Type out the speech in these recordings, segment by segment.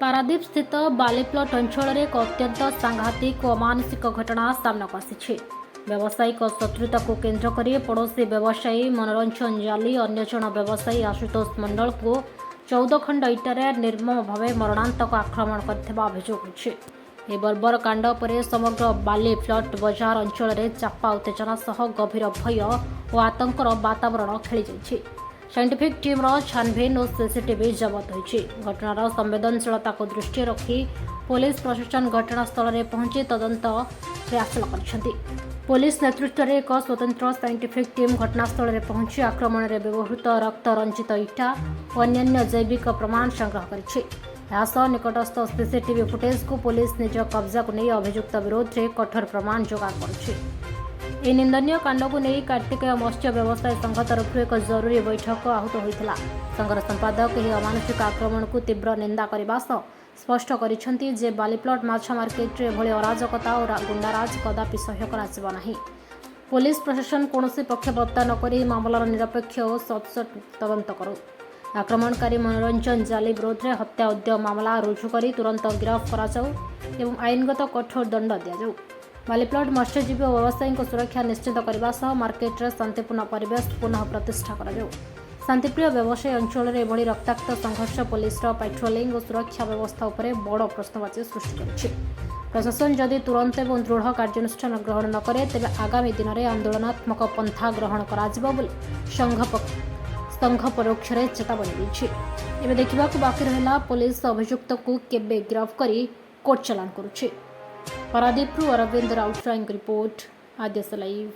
पारादीप स्थित बालीप्लट अंचल में एक अत्यंत सांघातिक और अमानुषिक घटना सामना को आसी। व्यावसायिक शत्रुता को केन्द्र कर पड़ोशी व्यवसायी मनोरंजन जाली अन्य जन व्यवसायी आशुतोष मंडल को 14 खंड इटार निर्मम भाव मरणांतक आक्रमण करथिबा अभियोग होछि। ए बर्बर कांड पर समग्र बालीप्लट बजार अंचल में चापा उत्तेजना सह गभीर भय और आतंकर वातावरण खेली जाइछि। साइंटिफिक टीम छानभिन और सीसीटीवी जबत होइछि। घटनार संवेदनशीलता को दृष्टि रखी पुलिस प्रशासन घटनास्थल में पहुंची तदंत हासिल कर पुलिस नेतृत्व में एक स्वतंत्र साइंटिफिक टीम घटनास्थल में पहुंची आक्रमण में व्यवहृत रक्त रंजित इटा और अन्य जैविक प्रमाण संग्रह कर निकटस्थ सीसीटीवी फुटेज को पुलिस निज कब्जा को नहीं अभियुक्त विरोध में कठोर प्रमाण जोगाड़ कर निंदनीय कांड को नहीं कार्तिकेय मत्स्य व्यवसाय संघ तरफ एक जरूरी बैठक आहूत होता। संघर संपादक यह अमानुषिक आक्रमण को तीव्र निंदा करने सह स्पष्ट करिसेंति जे बालीप्लट माछ मार्केट रे एभली अराजकता और गुंडाराज कदापि सह्य कराजिबो नाही। पुलिस प्रशासन कौनसी पक्षपात न करी मामलार निरपेक्ष और सचोट तदंत करू। आक्रमणकारी मनोरंजन जाली विरोध में हत्या उद्यम मामला रुजु कर तुरंत गिरफ्त कर आईनगत कठोर दंड दिजाऊ। बालीप्लट मत्स्यजीवी और व्यवसायी सुरक्षा निश्चित करने सह मार्केट रे शांतिपूर्ण परिवेश पुनः प्रतिष्ठा कराऊ। शांतिप्रिय व्यवसायी अंचल में एभली रक्ताक्त संघर्ष पुलिस पेट्रोलिंग और सुरक्षा व्यवस्था उपर बड़ प्रश्नवाची सृष्टि कर प्रशासन जदि तुरंत और दृढ़ कार्यानुष्ठान ग्रहण न करे तेबे आगामी दिन में आंदोलनात्मक पंथा ग्रहण कर संघ परोक्ष चेतावनी देछि। एबे देखिबा को बाकी रहला पुलिस अभियुक्त को केबे गिरफ्त करी कोर्ट चालान करुछि। पारादीप अरविंद राउतराय रिपोर्ट आदेश लाइव।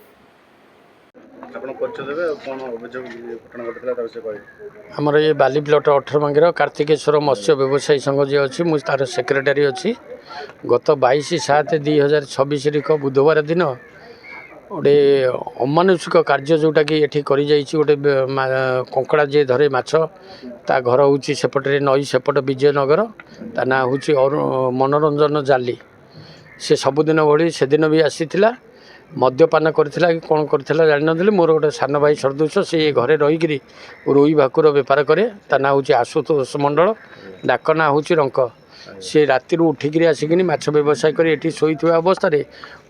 आमर ये बालीप्लट 18 मांगर कार्तिकेश्वर मत्स्य व्यवसायी संघ जी अच्छी मुझे तार सेक्रेटारी अच्छी गत 22/7/2026 बुधवार दिन गोटे अमानुषिक कार्य जोटा कि ये कर गोटे कंकड़ा जे धरे माछ ता घर हूँ सेपटे नई सेपट विजयनगर ता ना हूँ मनोरंजन जाली से सबुदिन भली से दिन भी आसीथिला मद्यपान करथिला कि कौन करथिला जानि नथिले। मोर गोटे सान भाई सरदुष से घरे रहीकि रोई भाकुर बेपार करे ता ना हूँ आशुतोष मंडल डाक ना हूँ रंक सी राति उठिक आसिक माछ व्यवसाय कर ये शोता अवस्था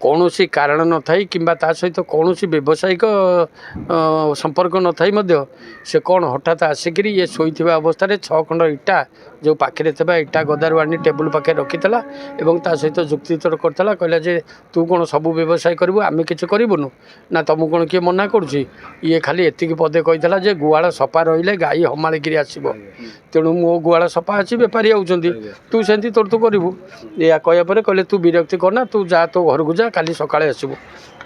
कौन सी कारण न थाई किंबा ता सहित कौन सी व्यावसायिक संपर्क न थाई मध्य से कौन हठात आसिक ये शोता अवस्था 6 खंड इटा जो पाखे था इटा गदारू आनी टेबुल पाखे रखीला और ता सहित जुक्तितर करता कहला जे तू कौन सब व्यवसाय करूँ आम कि करूँ ना तुमको कौन किए मना करुँची ये खाली एतिक पदे कहीला जे गुआल सफा रही गाई हमालिक आसब तेणु मो गुआल सफा अच्छी बेपारी आउंट तू सेमती तोर तू करूँ या कहपर कहले तू विरक्ति करना तू जा तो घर को जा काली सकाळे आसबू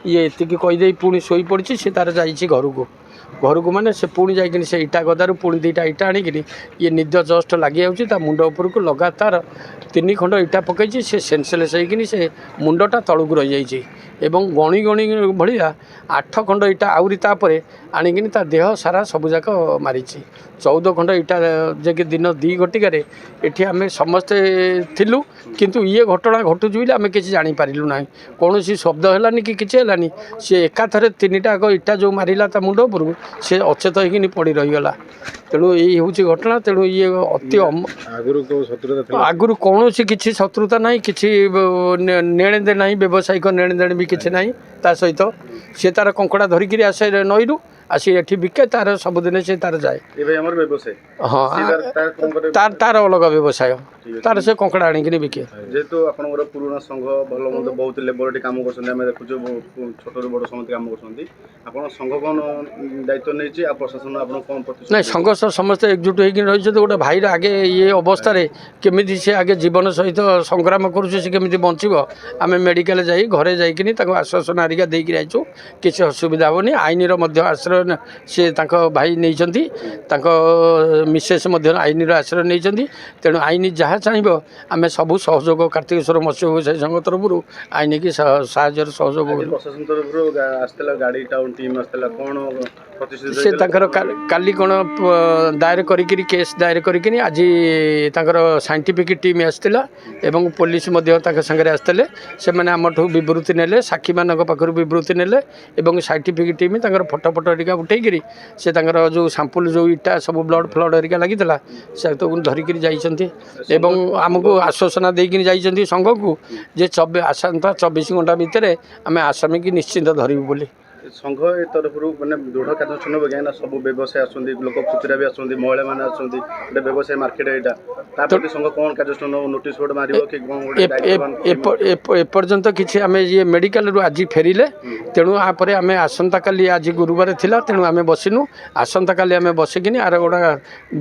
ये एतिक कहीदे पुणी शोई पड़ी सी तार जाइए घर को माने से पुणी जाइए से इटा गदारू पुणी 2टा इटा आणिकी ये निद जस्ट लगी जाऊँगी मुंड उपरको लगातार 3 खंड इटा पकई से सेन्सलेस होगी से मुंडटा तलू रही जाइए एवं गणी गणी भाया 8 खंड इटा आउरी तापर आणिकी ता देह सारा सबुजाक मारी 14 खंड इटा जे दिन 2 घटिकार ये आम समस्ते थिलु किंतु ये घटना घटुच बोली आम किसी जापारू ना कौन शब्द है कि किसी है सी एकाथरे 3टा इटा जो मारा ता मुंड उपरको से अचेत होगी पड़ रहीगला। तेणु यही हूँ घटना। तेणु ये अति आगुरी कौन किसी शत्रुता ना कि नेणे दे ना व्यावसायिक नेणे देणे भी किसी ना ता सहित सी तार कंकड़ा धरिकी आसे नई रू आसी एठी बिके तार सबुदिन से तार जाए हाँ तार तार अलग व्यवसाय तार से कंकड़ा आनिक बिके जेहेतु आप पुराना संघ भल मत बहुत लेबर काम कर छोट बड़ समस्त काम कर संघ कौन दायित्व नहीं प्रशासन ना संघ समस्त एकजुट होगी रही गोटे भाई आगे ये अवस्था केमी से आगे जीवन सहित संग्राम करुँचे बचब आम मेडिकल जाई घरे जाइए आश्वासन हारिका देकी आईचु किसी असुविधा हेनी आईन आश्रय सी भाई नहीं मिसेस आईन आश्रय नहीं तेणु आईन जहाँ चाहब आम सबू सहयोग कार्तिकेश्वर मत्स्य व्यवसायी संघ तरफ आईन की साहय सहयोग प्रशासन तरफ गाड़ी टाउन टीम आसला कौन से काली कौन दायर करी केस दायर करी आज साइंटिफिक टीम आसला एवं पुलिस सागरे आसते से आमठू बृत्ति नेले साक्षी मान पाखर बृत्ति नेले साइंटिफिक टीम फटो फटो ହେରିକା ଉଠେଇକିରି ସେ ତାଙ୍କର ଯେଉଁ ସାମ୍ପୁଲ ଯେଉଁ ଇଟା ସବୁ ବ୍ଲଡ଼ ଫ୍ଲଡ଼ ହେରିକା ଲାଗିଥିଲା ସେ ତାକୁ ଧରିକିରି ଯାଇଛନ୍ତି ଏବଂ ଆମକୁ ଆଶ୍ୱାସନା ଦେଇକିରି ଯାଇଛନ୍ତି ସଂଘକୁ ଯେ ଆସନ୍ତା 24 ଘଣ୍ଟା ଭିତରେ ଆମେ ଆସାମୀକି ନିଶ୍ଚିନ୍ତ ଧରିବୁ ବୋଲି। ସଂଘ ଏ ତରଫରୁ ମାନେ ଦୃଢ଼ କାର୍ଯ୍ୟାନୁଷ୍ଠାନ ନେବ କାହିଁକିନା ସବୁ ବ୍ୟବସାୟ ଆସୁଛନ୍ତି ଲୋକ ଖୁଚୁରା ବି ଆସୁଛନ୍ତି ମହିଳାମାନେ ଆସୁଛନ୍ତି ଗୋଟେ ବ୍ୟବସାୟ ମାର୍କେଟ ଏଇଟା ତା ପ୍ରତି ସଂଘ କ'ଣ କାର୍ଯ୍ୟାନୁଷ୍ଠାନ ନେବ ନୋଟିସ୍ ବୋର୍ଡ଼ ମାରିବ କି କ'ଣ ଗୋଟେ ଏପର୍ଯ୍ୟନ୍ତ କିଛି ଆମେ ଇଏ ମେଡ଼ିକାଲରୁ ଆଜି ଫେରିଲେ ତେଣୁ ଆପରେ ଆମେ ଆସନ୍ତାକାଲି ଆଜି ଗୁରୁବାର ଥିଲା ତେଣୁ ଆମେ ବସିନୁ ଆସନ୍ତାକାଲି ଆମେ ବସିକିନି ଆର ଗୋଟେ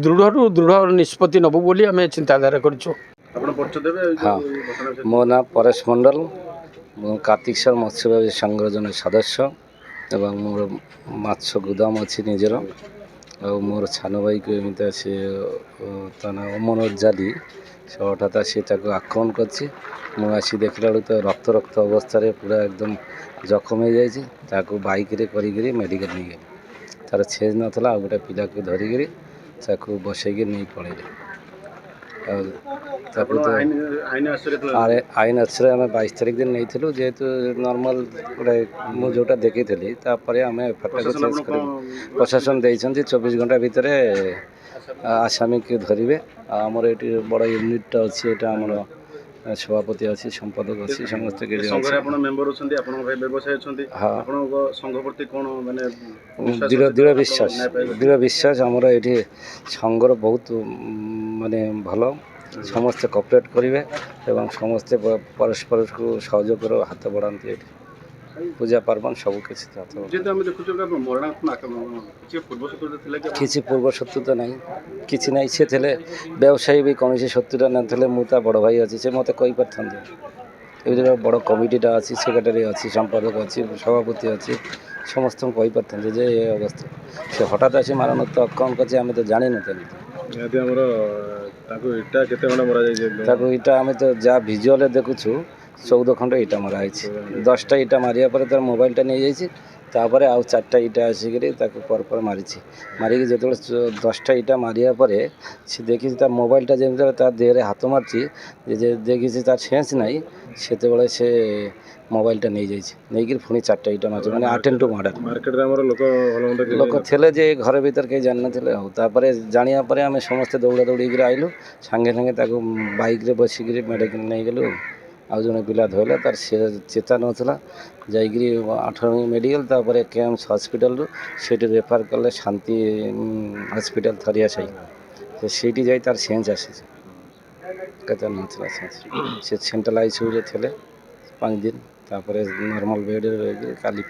ଦୃଢ଼ ନିଷ୍ପତ୍ତି ନେବୁ ବୋଲି ଆମେ ଚିନ୍ତାଧାରା କରିଛୁ। ଆପଣ ପରିଚୟ ଦେବେ? हाँ मो ना परेश मंडल कार्तिकेश्वर मत्स्य व्यवसायी संघर जन सदस्य एवं मोर माछ गोदाम अच्छी निजर और मोर छान भाई को एमती सी ना मनोज जाली से हठात सी आक्रमण कर देखला तो रक्त रक्त अवस्था पूरा एकदम जखम हो जाए बाइक करी मेडिकल नहीं गए तार छेज नाला गोटे पिला को धरिकी बसैक नहीं पड़े आईन आश्रय आम 22 तारिख दिन नहीं जेहेतु नॉर्मल गोटे मुझा देखी आम प्रशासन देती 24 घंटा भितर आसामी के धरवे आमर ये बड़ यूनिट अच्छी आम सभापति अच्छी संपादक अच्छी समस्त दृढ़ विश्वास आमर ये संघर बहुत माने भल समस्ते कोऑपरेट करेंगे एवं समस्ते परस्पर को सहयोग हाथ बढ़ाती पूजा पार्बण सब किसी किसी पूर्व शत्रुता नहीं किसी नहीं से थे व्यवसायी भी कौन शत्रुता ना मुझे बड़ भाई अच्छी से मत कही पार बड़ कमिटीटा अच्छी सेक्रेटरी अच्छी संपादक अच्छी सभापति अच्छी समस्त कही पार जे ये अवस्था से हठात आसी मारणत्व आक्रमण कर तो जानी न इटा आम तो जहाँ भिजुआल देखुचु 14 खंड इटा मराई 10टा इटा मारिया पर तार मोबाइलटा नहीं जापर आउ 4टा इटा आसिक पर मारी मारिकी जो 10टा इटा मारिया पर से देखी तार मोबाइलटा जमी तार देहरे हाथ मार्ची देखी तार सेंस नहीं से मोबाइलटा नहीं जाइए पुणी 4टा इटा मार मैंने अटेम्प्ट टू मर्डर लोक थे जे घर भीतर कहीं जान नापर जाना आम समस्ते दौड़ा दौड़ी आइलु सांगे सांगे बाइक बसिक मेडिकल नहीं गलु आउ जड़े पिला धोला तार चेता नाला जाकि 8 मेडिकल केम्स हॉस्पिटल से रेफर कले शांति हॉस्पिटल थरिया साई से जाई तार सेंस आसी कहते नाला से सेंट्रल आईसीयू थे 5 दिन नॉर्मल बेड काली